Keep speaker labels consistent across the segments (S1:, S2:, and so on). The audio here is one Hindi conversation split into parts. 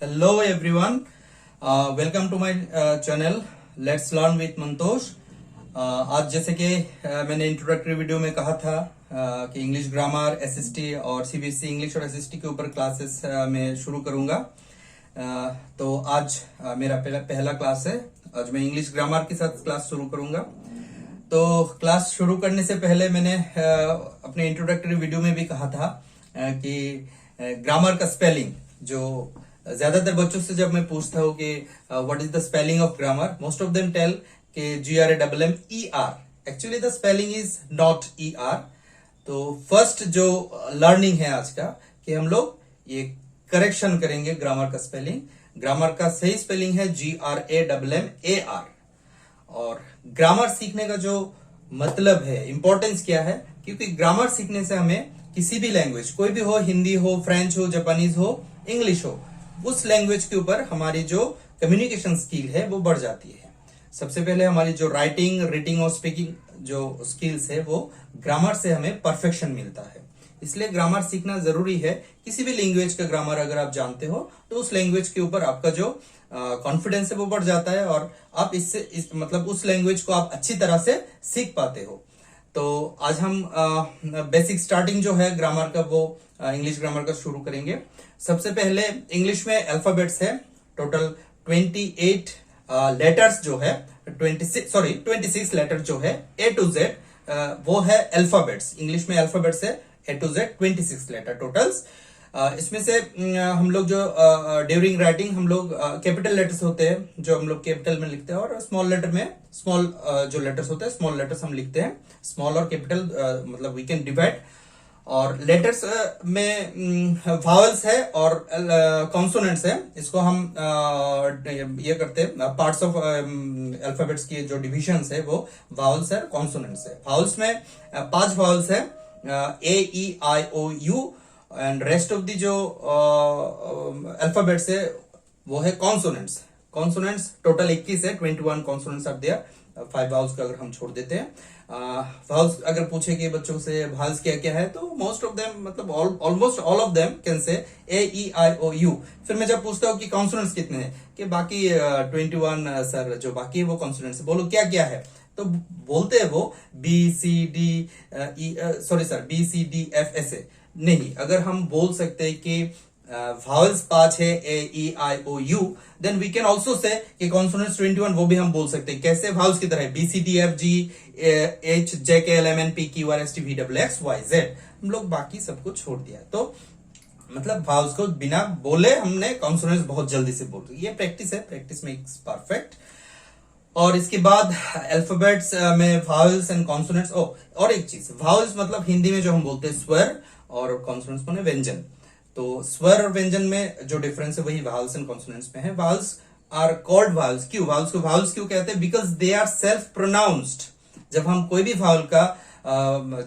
S1: Hello everyone, welcome to my channel Let's Learn with Mantosh। आज जैसे कि मैंने इंट्रोडक्टरी वीडियो में कहा था कि इंग्लिश ग्रामर, एसएसटी और सीबीएसई इंग्लिश और एसएसटी के ऊपर क्लासेस मैं शुरू करूंगा। तो आज मेरा पहला क्लास है। आज मैं इंग्लिश ग्रामर के साथ क्लास शुरू करूंगा। तो क्लास शुरू करने से पहले मैंने अपने इंट्रोडक्टरी वीडियो में भी कहा था कि ग्रामर का स्पेलिंग, जो ज्यादातर बच्चों से जब मैं पूछता हूँ कि what is the spelling of grammar, most of them tell कि GRAMMER। Actually the spelling is not ER। तो फर्स्ट जो लर्निंग है आज का कि हम लोग ये करेक्शन करेंगे ग्रामर का स्पेलिंग। ग्रामर का सही स्पेलिंग है GRAMMER। और ग्रामर सीखने का जो मतलब है, इंपॉर्टेंस क्या है, क्योंकि ग्रामर सीखने से हमें किसी भी लैंग्वेज, कोई भी हो, हिंदी हो, फ्रेंच हो, जापानीज हो, इंग्लिश हो, उस लैंग्वेज के ऊपर हमारी जो कम्युनिकेशन स्किल है वो बढ़ जाती है। सबसे पहले हमारी जो राइटिंग, रीडिंग और स्पीकिंग जो स्किल्स है वो ग्रामर से हमें परफेक्शन मिलता है। इसलिए ग्रामर सीखना जरूरी है। किसी भी लैंग्वेज का ग्रामर अगर आप जानते हो तो उस लैंग्वेज के ऊपर आपका जो कॉन्फिडेंस है वो बढ़ जाता है और आप मतलब उस लैंग्वेज को आप अच्छी तरह से सीख पाते हो। तो आज हम बेसिक स्टार्टिंग जो है ग्रामर का वो इंग्लिश ग्रामर का शुरू करेंगे। सबसे पहले इंग्लिश में अल्फाबेट्स है टोटल 28 लेटर्स जो है 26 लेटर जो है A to Z, वो है अल्फाबेट्स। इंग्लिश में अल्फाबेट्स है A to Z 26 letter totals. इसमें से हम लोग जो ड्यूरिंग राइटिंग हम लोग कैपिटल लेटर्स होते हैं जो हम लोग कैपिटल में लिखते हैं, और स्मॉल लेटर में स्मॉल जो लेटर्स होते हैं स्मॉल लेटर्स हम लिखते हैं। स्मॉल और कैपिटल मतलब वी कैन डिवाइड। और लेटर्स में वावल्स है और कॉन्सोनेंट्स है। इसको हम ये करते हैं, पार्ट्स ऑफ अल्फाबेट्स की जो डिविजन्स है वो वावल्स है, कॉन्सोनेंट्स है। वावल्स में 5 वावल्स है, A, E, I, O, U, and rest of the जो अल्फाबेट्स है वो है कॉन्सोनेंट्स। कॉन्सोनेंट्स टोटल 21 है, 21 कॉन्सोनेंट्स आर देयर। 5 वावल्स का अगर हम छोड़ देते हैं, वावल्स अगर पूछे कि बच्चों से वावल्स क्या क्या है, तो मोस्ट ऑफ देम मतलब almost all of them can say A, E, I, O, U। फिर मैं जब पूछता हूँ कि कॉन्सोनेंट्स कितने हैं, कि बाकी 21 सर जो बाकी है वो कॉन्सोनेंट्स है, बोलो क्या क्या है, तो बोलते हैं वो BCDFSA। नहीं, अगर हम बोल सकते हैं कि वावल्स 5 है A, E, I, O, U, then we can also say कि कॉन्सोनेंट्स 21 वो भी हम बोल सकते हैं। कैसे? वावल्स की तरह BCDFGHJKLMNPQRSTVXYZ। हम लोग बाकी सबको छोड़ दिया, तो मतलब वावल्स को बिना बोले हमने कॉन्सोनेंट्स बहुत जल्दी से बोल दिया। ये प्रैक्टिस है, प्रैक्टिस मेक्स परफेक्ट। और इसके बाद अल्फाबेट्स में वावल्स एंड कॉन्सोनेंट्स। और एक चीज, वावल्स मतलब हिंदी में जो हम बोलते हैं स्वर, और कॉन्सोनेंट्स माने व्यंजन। तो स्वर और व्यंजन में जो डिफरेंस है वही वावल्स एंड कॉन्सोनेंट्स में है। Vowels are called vowels. क्यों वावल्स को वावल्स क्यों कहते हैं? Because they are self pronounced. जब हम कोई भी वावल का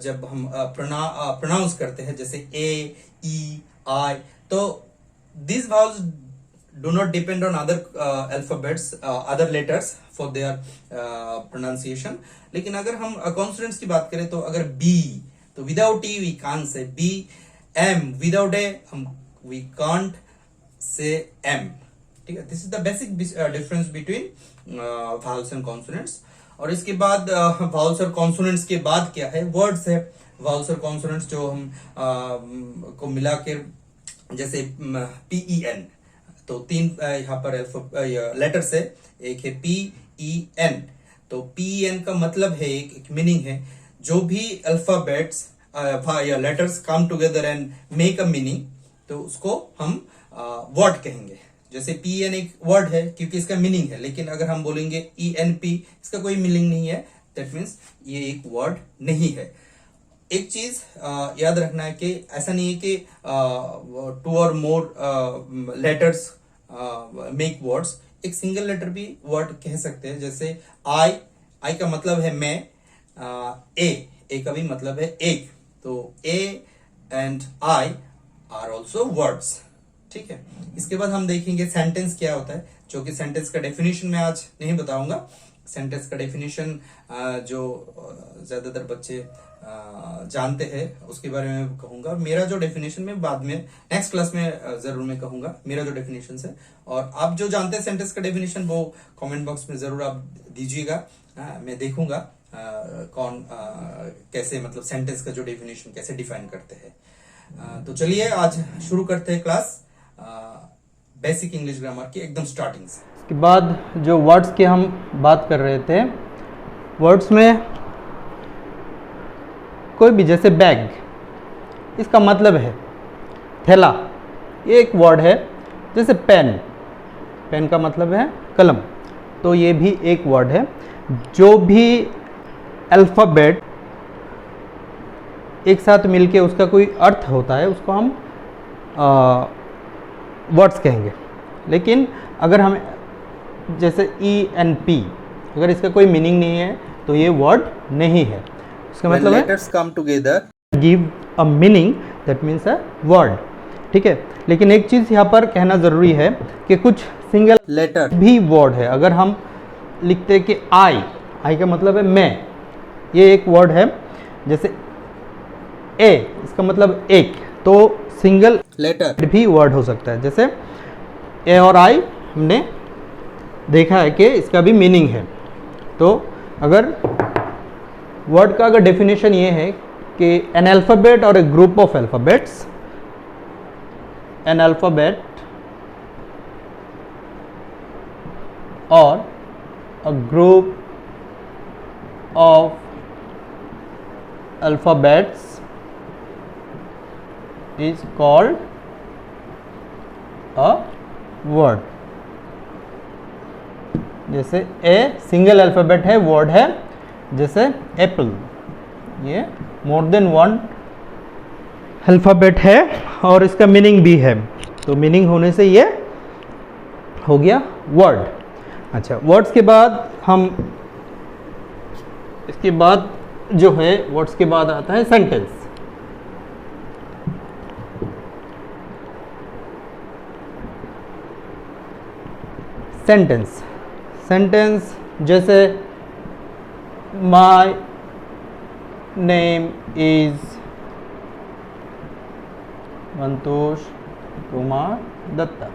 S1: जब हम प्रोनाउंस करते हैं, जैसे A, E, I, तो these vowels do not depend on other alphabets, other letters for their pronunciation। लेकिन अगर हम कॉन्सोनेंट्स की बात करें तो अगर B, तो without E we can't say B, M without A we can't say M। ठीक है, this is the basic difference between vowels and consonants. और इसके बाद वावल्स और कॉन्सोनेंट्स के बाद क्या है? वर्ड्स है। वावल्स और कॉन्सोनेंट्स जो हम को मिला के, जैसे PEN, तो 3 यहाँ पर लेटर्स है, एक है PEN। तो PEN का मतलब है, एक मीनिंग है, जो भी अल्फाबेट्स या letters come together and make a meaning, तो उसको हम वर्ड कहेंगे। जैसे PEN एक वर्ड है क्योंकि इसका मीनिंग है, लेकिन अगर हम बोलेंगे ENP, इसका कोई मीनिंग नहीं है, दैट मीन्स ये एक वर्ड नहीं है। एक चीज याद रखना है कि ऐसा नहीं है कि 2 और मोर लेटर्स मेक वर्ड्स। एक सिंगल लेटर भी वर्ड कह सकते हैं। जैसे आई का मतलब है मैं, ए का भी मतलब है एक, तो A and I are also words. ठीक है, इसके बाद हम देखेंगे सेंटेंस क्या होता है, जो कि सेंटेंस का डेफिनेशन मैं आज नहीं बताऊंगा। सेंटेंस का डेफिनेशन जो ज्यादातर बच्चे जानते हैं उसके बारे में कहूंगा। मेरा जो डेफिनेशन में बाद में नेक्स्ट क्लास में जरूर मैं कहूंगा मेरा जो डेफिनेशन है। और आप जो जानते हैं सेंटेंस का डेफिनेशन वो कमेंट बॉक्स में जरूर आप दीजिएगा। मैं देखूंगा कौन कैसे मतलब सेंटेंस का जो डेफिनेशन कैसे डिफाइन करते हैं। तो चलिए आज शुरू करते हैं क्लास बेसिक इंग्लिश ग्रामर की एकदम स्टार्टिंग से।
S2: के बाद जो वर्ड्स की हम बात कर रहे थे, वर्ड्स में कोई भी जैसे बैग, इसका मतलब है थैला, ये एक वर्ड है। जैसे पेन, पेन का मतलब है कलम, तो ये भी एक वर्ड है। जो भी अल्फ़ाबेट एक साथ मिलके उसका कोई अर्थ होता है उसको हम वर्ड्स कहेंगे। लेकिन अगर हम जैसे ENP, अगर इसका कोई मीनिंग नहीं है तो ये वर्ड नहीं है। इसका मतलब है
S1: letters come together
S2: give a meaning, that means a word. ठीक है, लेकिन एक चीज़ यहाँ पर कहना ज़रूरी है कि कुछ सिंगल
S1: लेटर
S2: भी वर्ड है। अगर हम लिखते हैं कि आई का मतलब है मैं, ये एक वर्ड है। जैसे ए, इसका मतलब एक, तो सिंगल
S1: लेटर
S2: भी वर्ड हो सकता है। जैसे ए और आई हमने देखा है कि इसका भी मीनिंग है। तो अगर वर्ड का अगर डेफिनेशन ये है कि एन अल्फ़ाबेट और a group of alphabets, an alphabet और a group of alphabets is called a word। जैसे ए सिंगल अल्फ़ाबेट है, वर्ड है। जैसे एप्पल, ये मोर देन वन अल्फ़ाबेट है और इसका मीनिंग भी है, तो मीनिंग होने से ये हो गया वर्ड। अच्छा, वर्ड्स के बाद हम इसके बाद जो है वर्ड्स के बाद आता है सेंटेंस। सेंटेंस, सेंटेंस जैसे my name is Mantosh Kumar Dutta,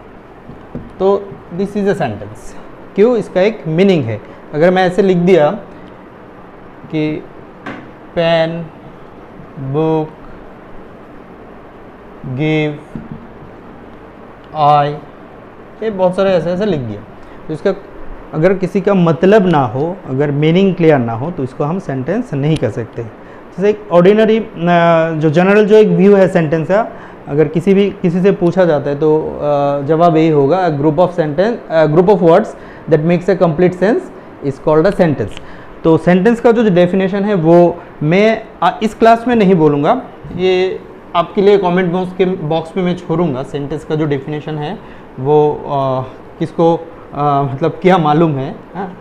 S2: तो दिस इज अ सेंटेंस। क्यों? इसका एक मीनिंग है। अगर मैं ऐसे लिख दिया कि पेन, बुक, गिव, आई, ये बहुत सारे ऐसे ऐसे लिख दिया, तो इसका अगर किसी का मतलब ना हो, अगर मीनिंग क्लियर ना हो, तो इसको हम सेंटेंस नहीं कर सकते। जैसे एक ऑर्डिनरी जो जनरल जो एक व्यू है सेंटेंस का, अगर किसी से पूछा जाता है तो जवाब यही होगा, group of words that makes a complete sense is called a sentence. तो सेंटेंस का जो डेफिनेशन है वो मैं इस क्लास में नहीं बोलूँगा, ये आपके लिए कमेंट बॉक्स में मैं छोड़ूंगा। सेंटेंस का जो डेफिनेशन है वो किसको मतलब क्या मालूम है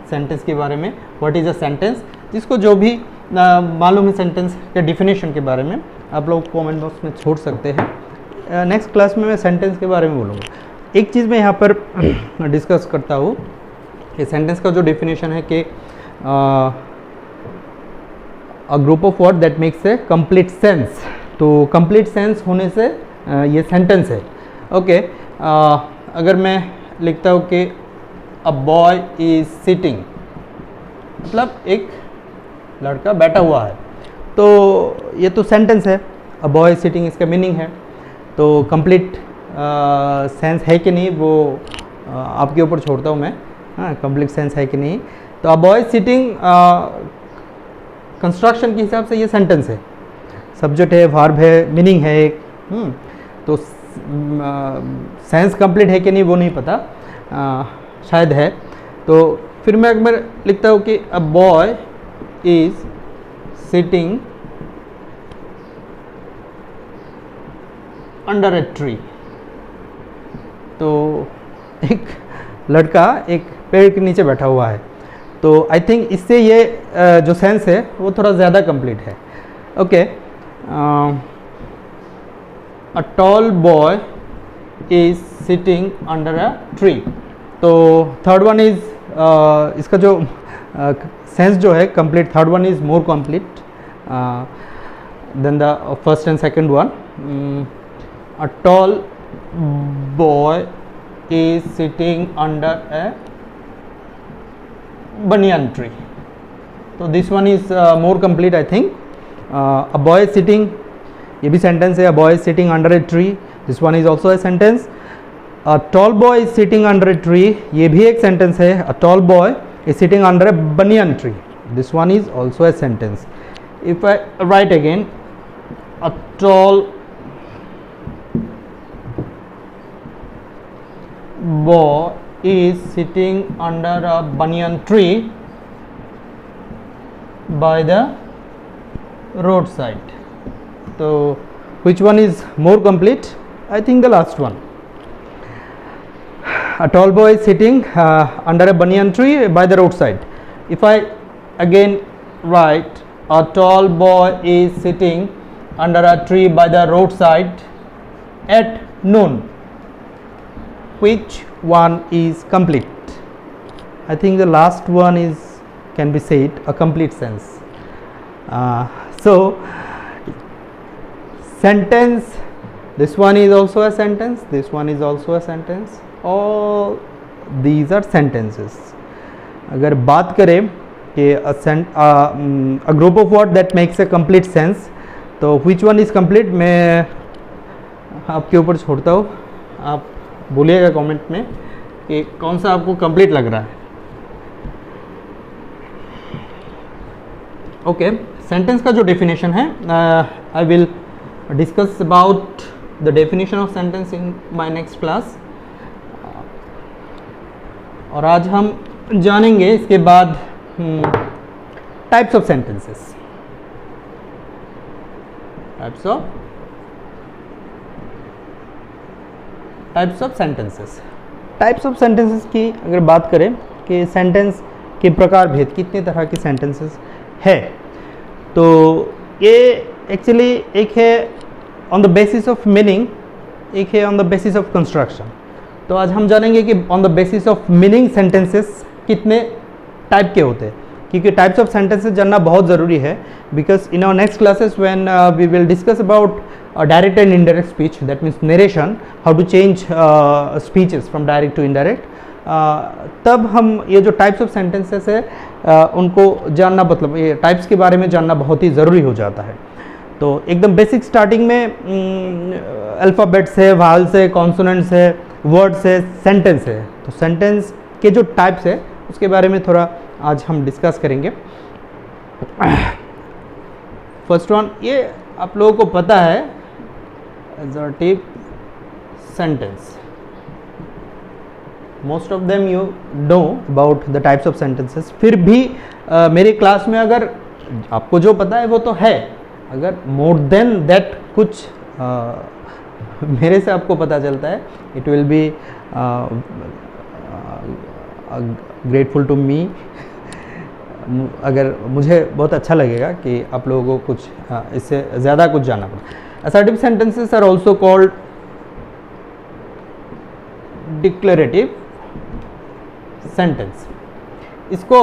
S2: सेंटेंस के बारे में, व्हाट इज़ अ सेंटेंस, जिसको जो भी मालूम है सेंटेंस के डेफिनेशन के बारे में, आप लोग कमेंट बॉक्स में छोड़ सकते हैं। नेक्स्ट क्लास में मैं सेंटेंस के बारे में बोलूँगा। एक चीज़ मैं यहाँ पर डिस्कस करता हूँ कि सेंटेंस का जो डेफिनेशन है कि अ group of word that makes a complete sense, तो कंप्लीट सेंस होने से ये सेंटेंस है। ओके, अगर मैं लिखता हूँ कि अ बॉय इज सिटिंग, मतलब एक लड़का बैठा हुआ है, तो ये तो सेंटेंस है। अ बॉय इज सिटिंग इसका मीनिंग है, तो कंप्लीट सेंस है कि नहीं वो आपके ऊपर छोड़ता हूँ मैं। हाँ, कंप्लीट सेंस है कि नहीं। तो a boy is sitting construction के हिसाब से ये सेंटेंस है, सब्जेक्ट है, वर्ब है, मीनिंग है एक। तो सेंस कंप्लीट है कि नहीं वो नहीं पता, शायद है। तो फिर मैं अगर लिखता हूँ कि a boy is sitting under a tree, तो एक लड़का एक पेड़ के नीचे बैठा हुआ है। तो आई थिंक इससे ये जो सेंस है वो थोड़ा ज़्यादा कंप्लीट है। Okay, a tall boy is sitting under a tree, तो थर्ड वन इज इसका जो सेंस जो है complete, third one is more complete than the first and second one. A tall boy is sitting under a banyan tree. तो this one is more complete I think. A boy sitting, ये भी सेंटेंस है. A boy sitting under a tree, this one is also a sentence. A tall boy is sitting under a tree, ये भी एक सेंटेंस है. अ tall boy is sitting under A banyan tree, this one is also a sentence. If I right again, a tall boy is sitting under a banyan tree by the roadside. So which one is more complete? I think the last one. A tall boy is sitting under a banyan tree by the roadside. If I again write, a tall boy is sitting under a tree by the roadside at noon, which one is complete? I think the last one is, can be said, a complete sense. So sentence, this one is also a sentence, this one is also a sentence, all these are sentences. अगर बात करें कि a group of word that makes a complete sense, तो which one is complete मैं आपके ऊपर छोड़ता हूँ. आप बोलिएगा कमेंट में कि कौन सा आपको कंप्लीट लग रहा है. ओके, सेंटेंस का जो डेफिनेशन है, आई will discuss about the definition of sentence in my next class. और आज हम जानेंगे इसके बाद types of sentences. Types of sentences. Types of sentences की अगर बात करें कि सेंटेंस के प्रकार भेद, कितने तरह के सेंटेंसेस है, तो ये एक्चुअली एक है on the basis of meaning, एक है on the basis of construction. तो आज हम जानेंगे कि on the basis of meaning sentences कितने टाइप के होते हैं, क्योंकि टाइप्स ऑफ सेंटेंसेस जानना बहुत ज़रूरी है. Because in our next classes when we will discuss about direct and indirect speech, that means narration, how to change speeches from direct to indirect, तब हम ये जो टाइप्स ऑफ सेंटेंसेस है उनको जानना, मतलब ये टाइप्स के बारे में जानना बहुत ही ज़रूरी हो जाता है. तो एकदम बेसिक स्टार्टिंग में अल्फ़ाबेट्स है, वावल्स है, कॉन्सोनेंट्स है, वर्ड्स है, सेंटेंस है. तो सेंटेंस के जो टाइप्स है उसके बारे में थोड़ा आज हम डिस्कस करेंगे. फर्स्ट वन, ये आप लोगों को पता है, assertive sentence. Most of them you know about the types of sentences. फिर भी मेरे क्लास में अगर आपको जो पता है वो तो है, अगर more than that कुछ मेरे से आपको पता चलता है, it will be grateful to me. अगर मुझे बहुत अच्छा लगेगा कि आप लोगों को कुछ इससे ज़्यादा कुछ जानना पड़ा. Assertive sentences are also called declarative sentence. इसको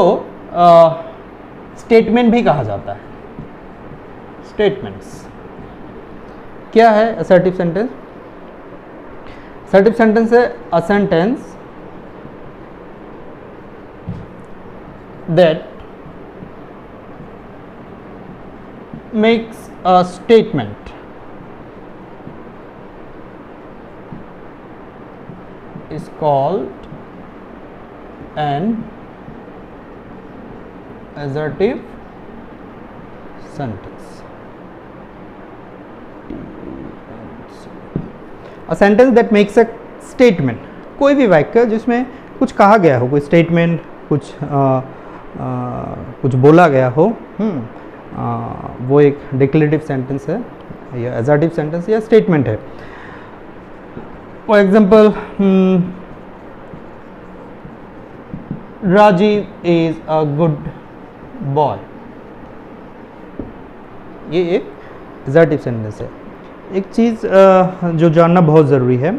S2: स्टेटमेंट भी कहा जाता है. स्टेटमेंट्स क्या है? assertive sentence. assertive sentence है a sentence that makes a statement is called an assertive sentence. A sentence that makes a statement, कोई भी वाक्य जिसमें कुछ कहा गया हो, कोई स्टेटमेंट, कुछ बोला गया हो, वो एक डिक्लेरेटिव सेंटेंस है या assertive सेंटेंस या स्टेटमेंट है. For example, Rajiv is a good boy, ये एक assertive सेंटेंस है. एक चीज़ जो जानना बहुत ज़रूरी है,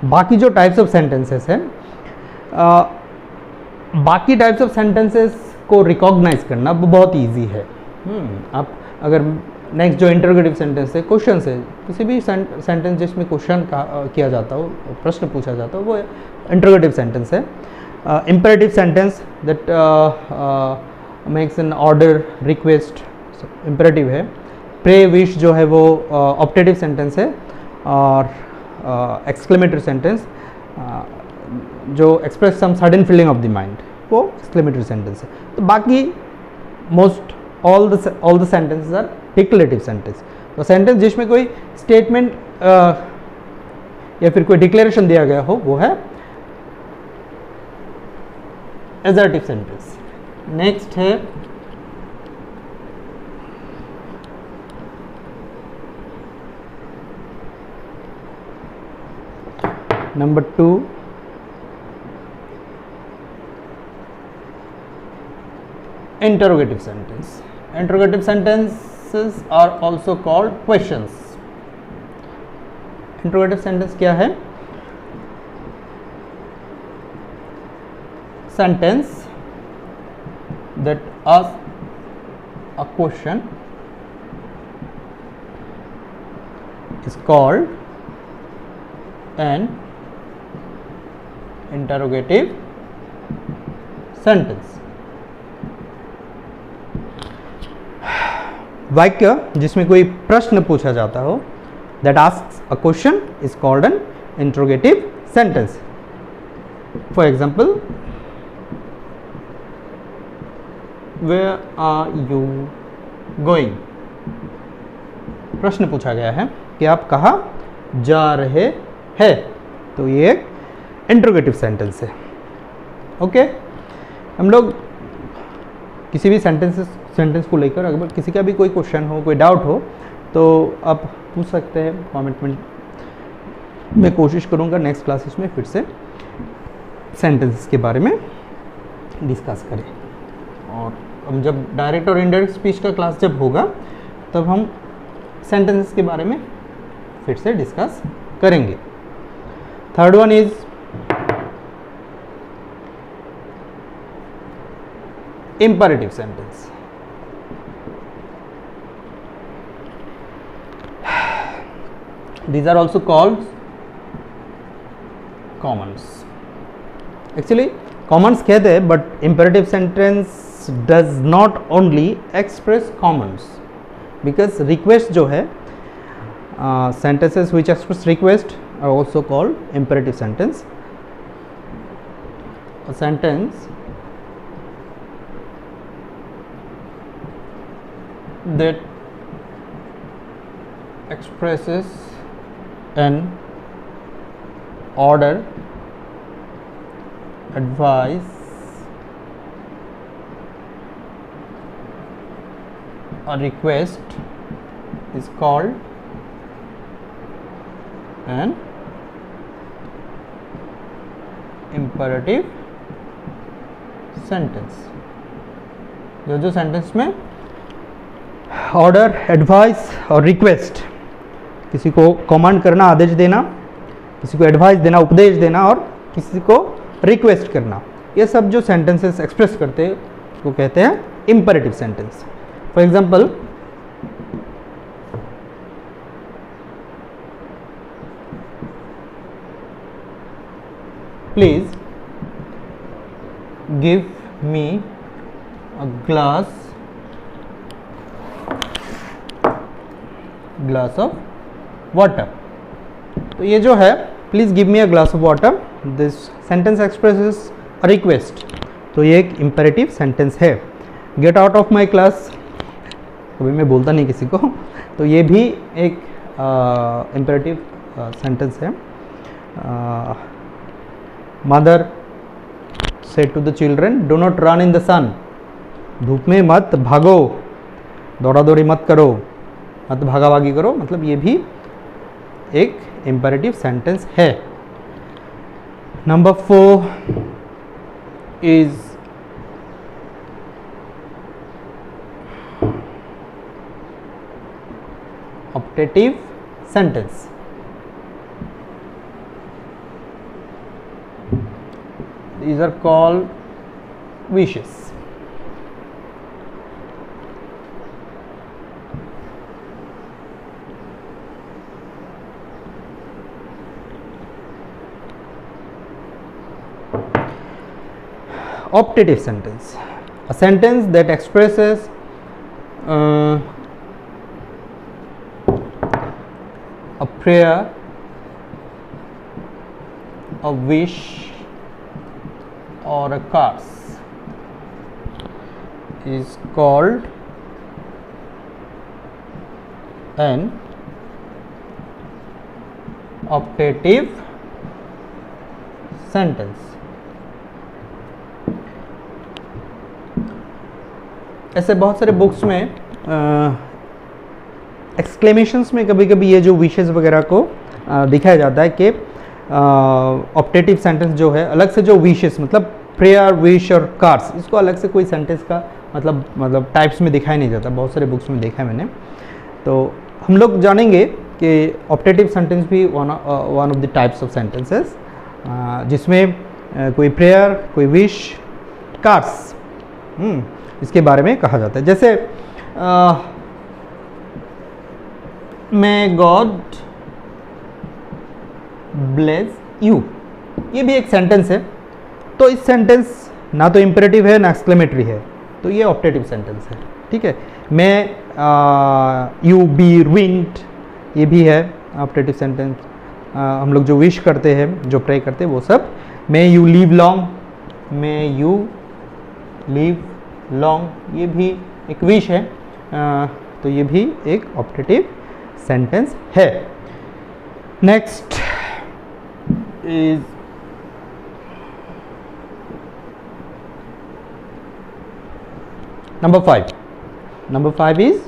S2: बाकी जो टाइप्स ऑफ सेंटेंसेस हैं, बाकी टाइप्स ऑफ सेंटेंसेस को रिकॉग्नाइज करना वो बहुत ईजी है। आप अगर नेक्स्ट जो इंटरोगेटिव सेंटेंस है, क्वेश्चन है, किसी भी सेंटेंस जिसमें क्वेश्चन किया जाता हो, प्रश्न पूछा जाता हो, वो इंटरोगेटिव सेंटेंस है। Imperative sentence that makes an order, request, imperative है। प्रे, विश जो है वो ऑप्टेटिव सेंटेंस है। और एक्सक्लेमेटरी सेंटेंस जो express some sudden feeling of the mind, वो एक्सक्लेमेटरी सेंटेंस है। तो बाकी most all the sentences are declarative sentence. तो सेंटेंस जिसमें कोई स्टेटमेंट या फिर कोई डिक्लेरेशन दिया गया हो, वो है एसर्टिव सेंटेंस। नेक्स्ट है number 2, interrogative sentence. Interrogative sentences are also called questions. Interrogative sentence क्या है? Sentence that asks a question is called an interrogative sentence. वाक्य जिसमें कोई प्रश्न पूछा जाता हो, that asks a question is called an interrogative sentence. For example, where are you going? प्रश्न पूछा गया है कि आप कहाँ जा रहे हैं, तो ये एक इंट्रोगेटिव सेंटेंस है। ओके, हम लोग किसी भी सेंटेंस को लेकर अगर किसी का भी कोई क्वेश्चन हो, कोई डाउट हो, तो आप पूछ सकते हैं कमेंट में। मैं कोशिश करूँगा नेक्स्ट क्लासेस में फिर से सेंटेंसेस के बारे में डिस्कस करें। और हम जब डायरेक्ट और इनडायरेक्ट स्पीच का क्लास जब होगा, तब हम सेंटेंसेस के बारे में फिर से डिस्कस करेंगे। Third one is imperative sentence. These are also called commons. Actually commons कहते हैं, but imperative sentence does not only express commons, because request जो है, sentences which express request are also called imperative sentence. A sentence that expresses an order, advice, a request is called an imperative sentence. जो सेंटेंस में ऑर्डर, एडवाइस और रिक्वेस्ट, किसी को कमांड करना, आदेश देना, किसी को एडवाइस देना, उपदेश देना, और किसी को रिक्वेस्ट करना, ये सब जो सेंटेंसेस एक्सप्रेस करते हैं उसको कहते हैं imperative sentence. For example, please give me a glass of water. तो ये जो है please give me a glass of water, this sentence expresses a request, तो ये एक इम्पेरेटिव सेंटेंस है। Get out of my class, कभी मैं बोलता नहीं किसी को, तो ये भी एक इम्पेरेटिव सेंटेंस है। Mother said to the children, do not run in the sun, धूप में मत भागो, दौड़ा दौड़ी मत करो, मत भागा भागी करो, मतलब ये भी एक इम्पेरेटिव सेंटेंस है। Number 4 is optative sentence. These are called wishes. optative sentence, a sentence that expresses a prayer, a wish, or a curse is called an optative sentence. ऐसे बहुत सारे बुक्स में एक्सक्लेमेशंस में कभी कभी ये जो विशेस वगैरह को दिखाया जाता है कि ऑप्टेटिव सेंटेंस जो है अलग से जो विशेस मतलब प्रेयर, विश और कार्स, इसको अलग से कोई सेंटेंस का मतलब टाइप्स में दिखाया नहीं जाता। बहुत सारे बुक्स में देखा है मैंने। तो हम लोग जानेंगे कि ऑप्टेटिव सेंटेंस भी one of the types of sentences जिसमें कोई प्रेयर, कोई विश, कार्स इसके बारे में कहा जाता है। जैसे मे गॉड ब्लेस यू, ये भी एक सेंटेंस है। तो इस सेंटेंस ना तो इम्पेरेटिव है ना एक्सक्लेमेटरी है, तो ये ऑप्टेटिव सेंटेंस है। ठीक है। मैं यू बी विंड, ये भी है ऑप्टेटिव सेंटेंस। हम लोग जो विश करते हैं, जो प्रे करते हैं, वो सब। May you live long, may you live long, ये भी एक विश है। तो ये भी एक ऑप्टेटिव सेंटेंस है। Next is number 5. Number 5 is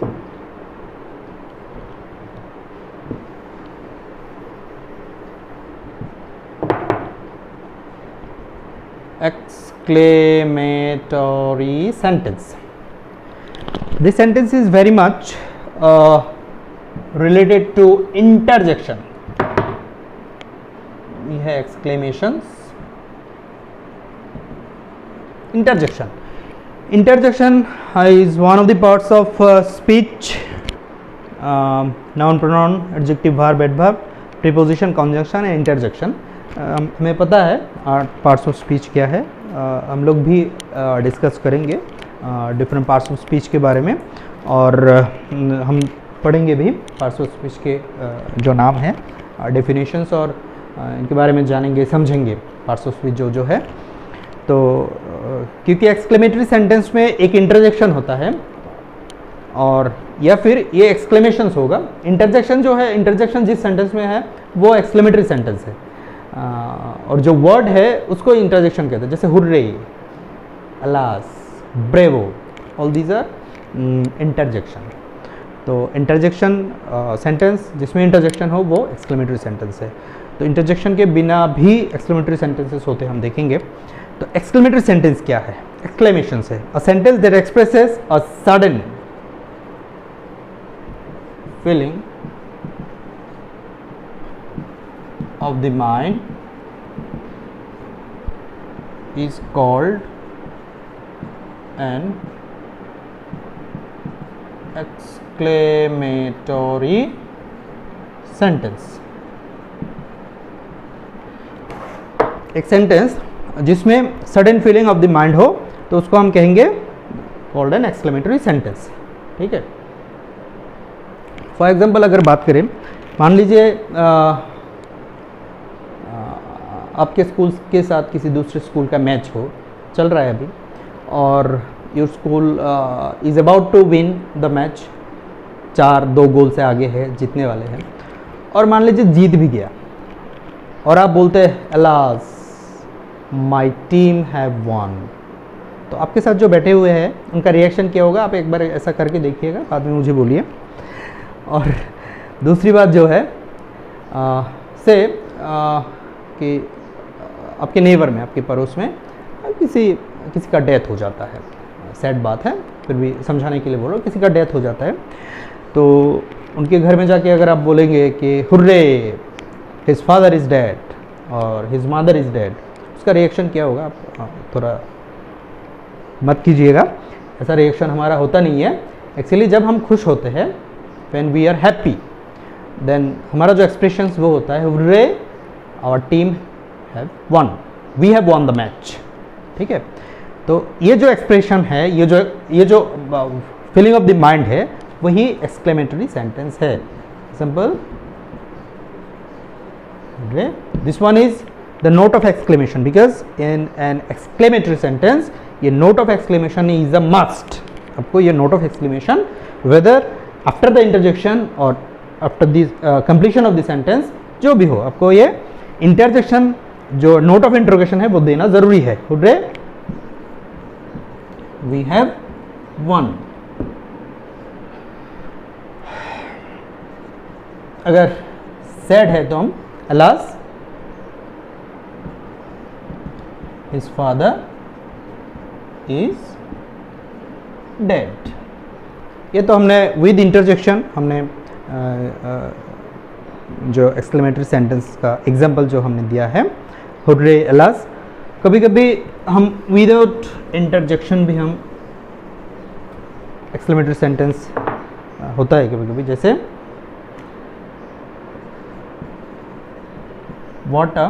S2: exclamatory sentence. This sentence is very much related to interjection. ये है exclamations, interjection. Interjection is one of the parts of speech. Noun, pronoun, adjective, verb, adverb, preposition, conjunction and interjection. हमें पता है पार्ट्स ऑफ स्पीच क्या है। हम लोग भी डिस्कस करेंगे डिफरेंट पार्ट्स ऑफ स्पीच के बारे में, और हम पढ़ेंगे भी पार्ट्स ऑफ स्पीच के जो नाम हैं, डेफिनेशंस, और इनके बारे में जानेंगे, समझेंगे पार्ट्स ऑफ स्पीच जो है। तो क्योंकि एक्सक्लेमेटरी सेंटेंस में एक इंटरजेक्शन होता है, और या फिर ये एक्सक्लेमेशंस होगा। इंटरजेक्शन जो है, इंटरजेक्शन जिस सेंटेंस में है वो एक्सक्लेमेटरी सेंटेंस है, और जो वर्ड है उसको इंटरजेक्शन कहते हैं। जैसे hurray, alas, bravo, all these are interjection. तो इंटरजेक्शन सेंटेंस जिसमें इंटरजेक्शन हो वो एक्सक्लेमेटरी सेंटेंस है। तो इंटरजेक्शन के बिना भी एक्सक्लेमेटरी सेंटेंसेस होते हैं, हम देखेंगे। तो एक्सक्लेमेटरी सेंटेंस क्या है? एक्सक्लेमेशन है a sentence that expresses a sudden feeling of the mind is called an exclamatory sentence. एक सेंटेंस जिसमें sudden feeling of the mind हो तो उसको हम कहेंगे कॉल्ड एन एक्सक्लेमेटरी सेंटेंस। ठीक है। फॉर एग्जांपल अगर बात करें, मान लीजिए आपके स्कूल के साथ किसी दूसरे स्कूल का मैच हो, चल रहा है अभी, और your school is about to win the match, 4-2 goal से आगे है, जीतने वाले हैं, और मान लीजिए जीत भी गया, और आप बोलते हैं alas my team have von. तो आपके साथ जो बैठे हुए हैं उनका रिएक्शन क्या होगा? आप एक बार ऐसा करके देखिएगा, बाद में मुझे बोलिए। और दूसरी बात जो है कि आपके नेबर में, आपके पड़ोस में किसी का डेथ हो जाता है। सैड बात है, फिर भी समझाने के लिए बोलो, किसी का डेथ हो जाता है, तो उनके घर में जाके अगर आप बोलेंगे कि hurray his father is dead और हिज मदर इज़ डेड, उसका रिएक्शन क्या होगा? आप थोड़ा मत कीजिएगा, ऐसा रिएक्शन हमारा होता नहीं है। एक्चुअली जब हम खुश होते हैं, when we are happy, then हमारा जो एक्सप्रेशंस वो होता है hurray our team have won, we have won the match. ठीक है। तो ये जो एक्सप्रेशन है, ये जो फीलिंग ऑफ द माइंड है, वही एक्सक्लेमेटरी सेंटेंस है. Simple. This one is the note of exclamation, because in an exclamatory sentence ये note of exclamation is a must. आपको ये note of exclamation whether after the interjection और after the completion of the sentence, जो भी हो, आपको ये इंटरजेक्शन जो नोट ऑफ इंट्रोगेशन है वो देना जरूरी है. हुड्रे, वी हैव वन. अगर सैड है तो हम alas his father is dead. ये तो हमने विद इंटरजेक्शन हमने जो एक्सक्लेमेटरी सेंटेंस का एग्जांपल जो हमने दिया है, हुड्रे अलास. कभी कभी हम विदाउट इंटरजेक्शन भी हम एक्सक्लेमेटरी सेंटेंस होता है कभी कभी, जैसे what a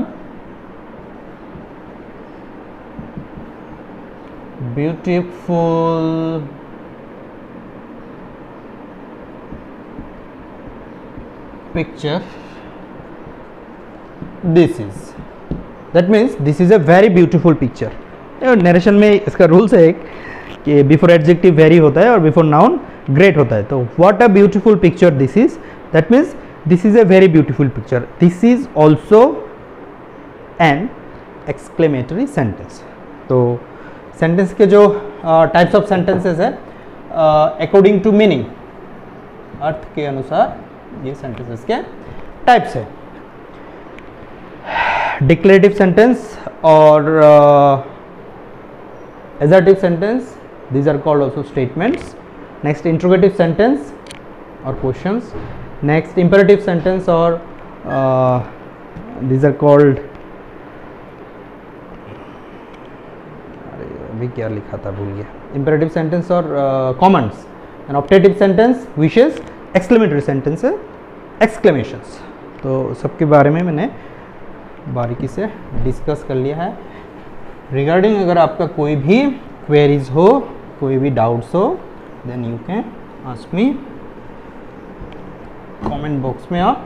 S2: beautiful picture this is. That means this is a very beautiful picture. Narration में इसका रूल्स है एक कि बिफोर एडजेक्टिव वेरी होता है और बिफोर नाउन ग्रेट होता है. तो what a beautiful picture this is, that means this is a very beautiful picture. This is also an exclamatory sentence. तो सेंटेंस के जो टाइप्स ऑफ सेंटेंसेस है अकॉर्डिंग टू मीनिंग, अर्थ के अनुसार ये सेंटेंसेस के टाइप्स है. डिक्लेरेटिव सेंटेंस और assertive sentence, these are called also statements. Next, interrogative sentence or questions. Next, imperative sentence or these are called, अभी क्या लिखा था भूल गया. imperative sentence or commands. and optative sentence wishes. exclamatory sentence exclamations. तो सबके बारे में मैंने बारीकी से डिस्कस कर लिया है. रिगार्डिंग अगर आपका कोई भी क्वेरीज हो, कोई भी डाउट्स हो, then you can ask me. Comment box में आप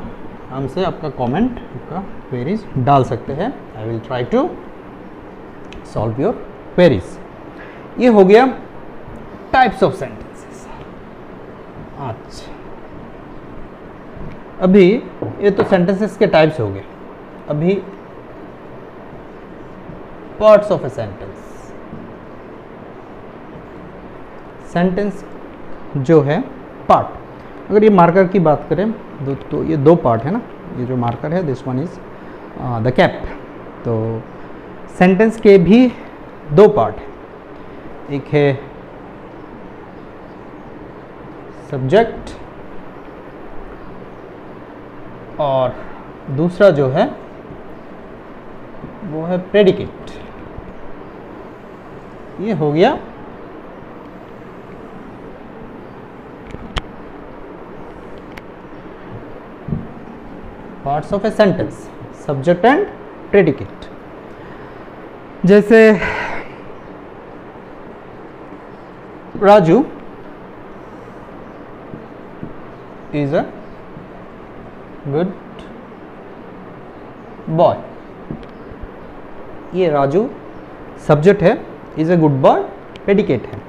S2: हमसे आपका कमेंट, आपका क्वेरीज डाल सकते हैं. I will try to solve your queries. ये हो गया टाइप्स ऑफ सेंटेंसेस. अच्छा, अभी ये तो सेंटेंसेस के टाइप्स हो गए. अभी parts of a sentence. Sentence जो है पार्ट, अगर ये मार्कर की बात करें तो ये दो पार्ट है ना. ये जो मार्कर है this one is the cap. तो सेंटेंस के भी दो पार्ट है. एक है सब्जेक्ट और दूसरा जो है वो है प्रेडिकेट. ये हो गया parts of a sentence, subject and predicate. जैसे Raju is a good boy. ये राजू सब्जेक्ट है, is a good boy predicate है.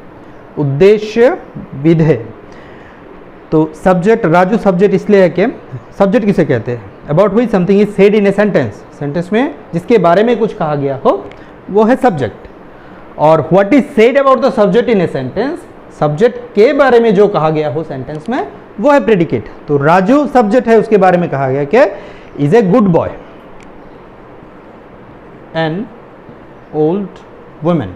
S2: उद्देश्य विधेय. तो सब्जेक्ट राजू सब्जेक्ट इसलिए है कि सब्जेक्ट किसे कहते हैं, about which something is said in a sentence. Sentence में जिसके बारे में कुछ कहा गया हो वो है सब्जेक्ट. और what is said about the subject in A sentence, subject के बारे में जो कहा गया हो सेंटेंस में वो है प्रेडिकेट. तो राजू सब्जेक्ट है, उसके बारे में कहा गया कि is a good boy. An old women.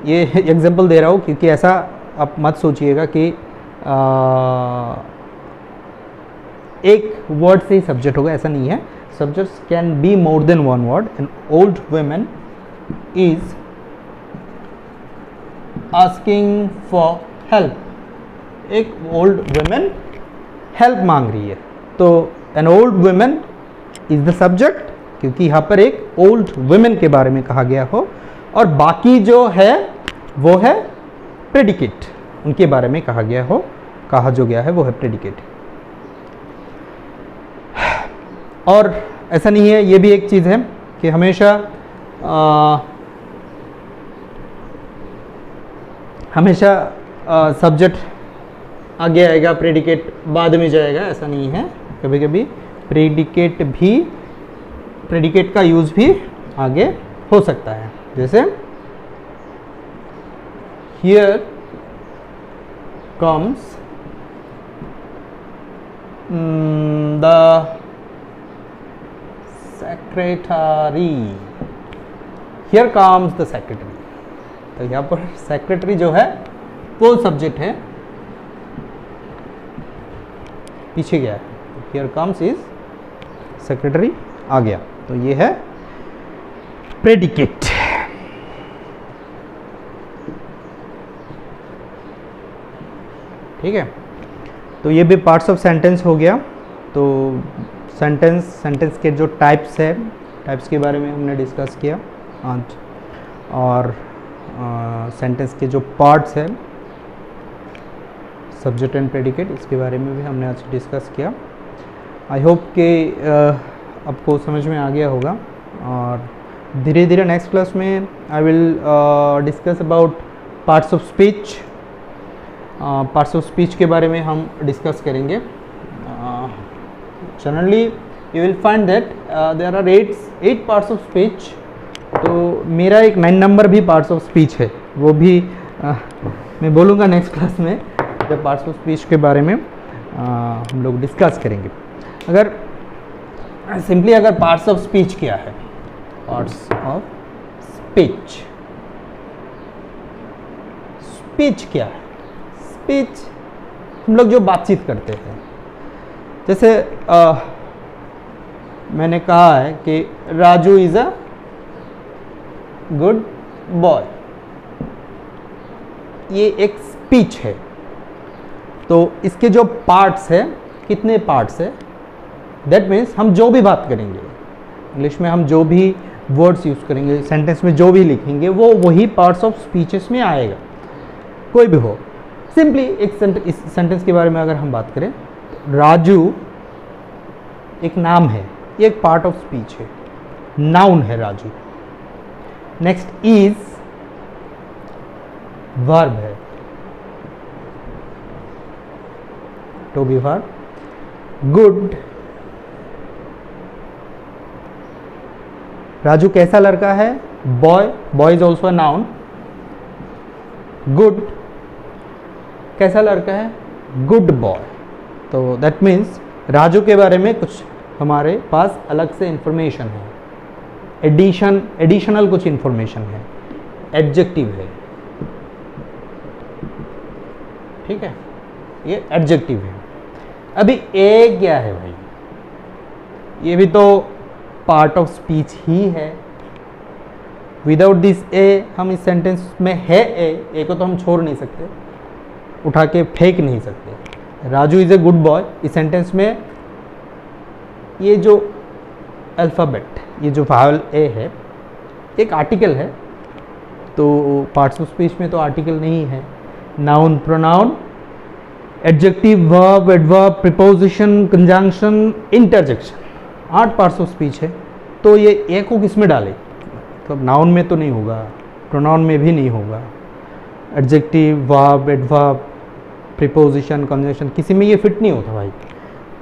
S2: ये एग्जाम्पल दे रहा हूँ क्योंकि ऐसा आप मत सोचिएगा कि एक वर्ड से ही सब्जेक्ट होगा, ऐसा नहीं है. Subjects can be more than one word. An old women is asking for help. एक ओल्ड वुमेन हेल्प मांग रही है. तो an old women is the subject, क्योंकि यहाँ पर एक ओल्ड वुमेन के बारे में कहा गया हो और बाकी जो है वो है प्रेडिकेट, उनके बारे में कहा जो गया है वो है प्रेडिकेट। और ऐसा नहीं है, ये भी एक चीज़ है कि हमेशा सब्जेक्ट आगे आएगा, प्रेडिकेट बाद में जाएगा, ऐसा नहीं है। कभी कभी प्रेडिकेट का यूज़ भी आगे हो सकता है। जैसे here comes the secretary, here comes the secretary. तो यहाँ पर सेक्रेटरी जो है वो सब्जेक्ट है, पीछे गया है, हियर कम्स इज सेक्रेटरी आ गया, तो ये है प्रेडिकेट। ठीक है, तो ये भी पार्ट्स ऑफ सेंटेंस हो गया। तो सेंटेंस के जो टाइप्स है, टाइप्स के बारे में हमने डिस्कस किया आज, और सेंटेंस के जो पार्ट्स हैं, सब्जेक्ट एंड प्रेडिकेट, इसके बारे में भी हमने आज डिस्कस किया। आई होप कि आपको समझ में आ गया होगा, और धीरे धीरे नेक्स्ट क्लास में I will discuss about parts of speech. Parts of speech के बारे में हम डिस्कस करेंगे। Generally you will find that there are 8 parts of speech. तो मेरा एक 9 नंबर भी पार्ट्स ऑफ स्पीच है, वो भी मैं बोलूँगा नेक्स्ट क्लास में, जब पार्ट्स ऑफ स्पीच के बारे में हम लोग डिस्कस करेंगे। अगर सिंपली अगर पार्ट्स ऑफ स्पीच क्या है, पार्ट्स ऑफ स्पीच, स्पीच क्या है? स्पीच हम लोग जो बातचीत करते हैं, जैसे मैंने कहा है कि Raju is a good boy, ये एक स्पीच है। तो इसके जो पार्ट्स है, कितने पार्ट्स है? दैट मीन्स हम जो भी बात करेंगे, इंग्लिश में हम जो भी वर्ड्स यूज़ करेंगे, सेंटेंस में जो भी लिखेंगे, वो वही पार्ट्स ऑफ स्पीचेस में आएगा, कोई भी हो। सिंपली एक इस सेंटेंस के बारे में अगर हम बात करें, राजू एक नाम है, ये एक पार्ट ऑफ स्पीच है, नाउन है राजू। नेक्स्ट इज वर्ब है, to be verb. Good, Raju कैसा लड़का है? Boy, boy is also a noun. Good, कैसा लड़का है? Good boy. तो दैट मीन्स राजू के बारे में कुछ हमारे पास अलग से इंफॉर्मेशन है, एडिशनल कुछ इंफॉर्मेशन है, एडजेक्टिव है। ठीक है, ये एडजेक्टिव है। अभी ए क्या है भाई? ये भी तो पार्ट ऑफ स्पीच ही है। विदाउट दिस ए, हम इस सेंटेंस में है ए को तो हम छोड़ नहीं सकते, उठा के फेंक नहीं सकते। Raju is a good boy, इस सेंटेंस में ये जो अल्फ़ाबेट, ये जो वावल ए है, एक आर्टिकल है। तो पार्ट्स ऑफ स्पीच में तो आर्टिकल नहीं है। Noun, pronoun, adjective, verb, adverb, preposition, conjunction, interjection, 8 parts of speech है। तो ये ए को किस में डाले? तो नाउन में तो नहीं होगा, प्रोनाउन में भी नहीं होगा, adjective, verb, adverb, preposition, conjunction, किसी में ये फिट नहीं होता भाई।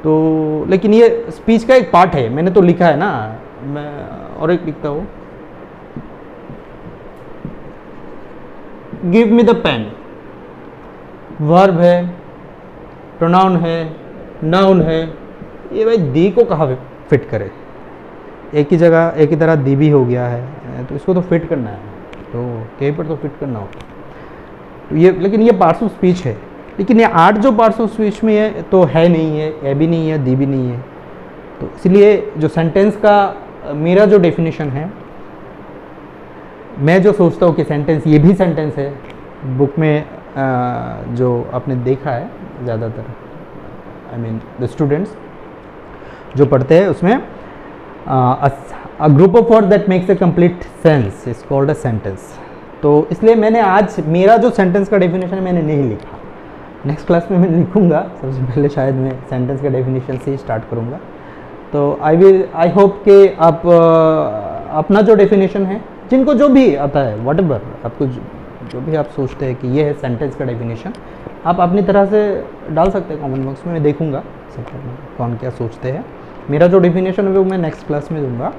S2: तो लेकिन ये स्पीच का एक पार्ट है, मैंने तो लिखा है ना, मैं और एक लिखता हूँ, give me the pen, verb है, प्रोनाउन है, नाउन है। ये भाई दी को कहाँ फिट करे? एक ही जगह एक ही तरह दी भी हो गया है, तो इसको तो फिट करना है, तो कहीं पर तो फिट करना होगा। तो ये, लेकिन ये पार्ट्स ऑफ स्पीच है। लेकिन ये 8 जो पार्ट्स ऑफ स्पीच में है तो है नहीं है, ए भी नहीं है, दी भी नहीं है। तो इसलिए जो सेंटेंस का मेरा जो डेफिनेशन है, मैं जो सोचता हूँ कि सेंटेंस, ये भी सेंटेंस है, बुक में जो आपने देखा है ज़्यादातर, आई मीन द स्टूडेंट्स जो पढ़ते हैं, उसमें अ group of word that makes a complete sense is called a sentence. तो इसलिए मैंने आज मेरा जो सेंटेंस का डेफिनेशन है मैंने नहीं लिखा, नेक्स्ट क्लास में मैं लिखूंगा। सबसे पहले शायद मैं सेंटेंस के डेफिनेशन से ही स्टार्ट करूंगा। तो आई होप कि आप अपना जो डेफिनेशन है, जिनको जो भी आता है व्हाटएवर आपको जो भी आप सोचते हैं कि ये है सेंटेंस का डेफिनेशन, आप अपनी तरह से डाल सकते हैं कमेंट बॉक्स में, मैं देखूंगा सब कौन क्या सोचते हैं। मेरा जो डेफिनेशन है वो मैं नेक्स्ट क्लास में दूंगा।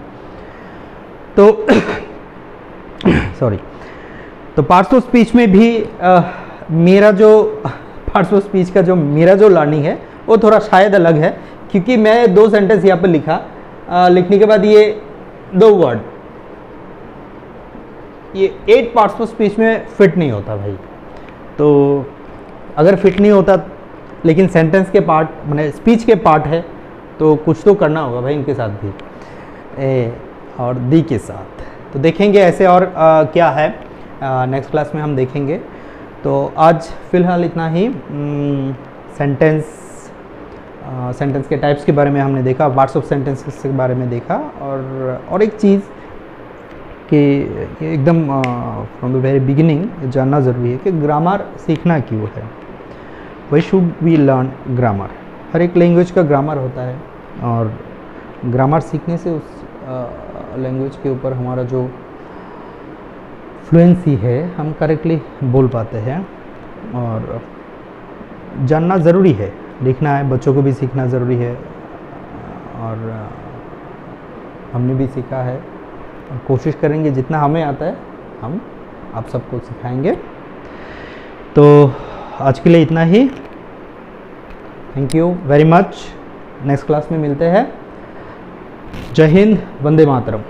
S2: तो सॉरी, तो पार्ट्स ऑफ स्पीच में भी मेरा जो पार्ट्स ऑफ स्पीच का जो मेरा जो लर्निंग है वो थोड़ा शायद अलग है, क्योंकि मैं 2 सेंटेंस यहाँ पर लिखा, लिखने के बाद ये 2 वर्ड ये 8 पार्ट्स ऑफ स्पीच में फिट नहीं होता भाई। तो अगर फिट नहीं होता लेकिन सेंटेंस के पार्ट मैंने स्पीच के पार्ट है तो कुछ तो करना होगा भाई इनके साथ भी, ए और दी के साथ। तो देखेंगे ऐसे और क्या है नेक्स्ट क्लास में हम देखेंगे। तो आज फिलहाल इतना ही। सेंटेंस के टाइप्स के बारे में हमने देखा, पार्ट्स ऑफ सेंटेंसेस के बारे में देखा, और एक चीज़ कि एकदम फ्रॉम द वेरी बिगिनिंग जानना ज़रूरी है कि ग्रामर सीखना क्यों है। Why should we learn grammar. हर एक लैंग्वेज का ग्रामर होता है और ग्रामर सीखने से उस लैंग्वेज के ऊपर हमारा जो फ्लुएंसी है हम करेक्टली बोल पाते हैं। और जानना ज़रूरी है, लिखना है, बच्चों को भी सीखना ज़रूरी है और हमने भी सीखा है और कोशिश करेंगे जितना हमें आता है हम आप सबको सिखाएंगे। तो आज के लिए इतना ही। Thank you very much. Next class में मिलते हैं। जय हिंद, वंदे मातरम।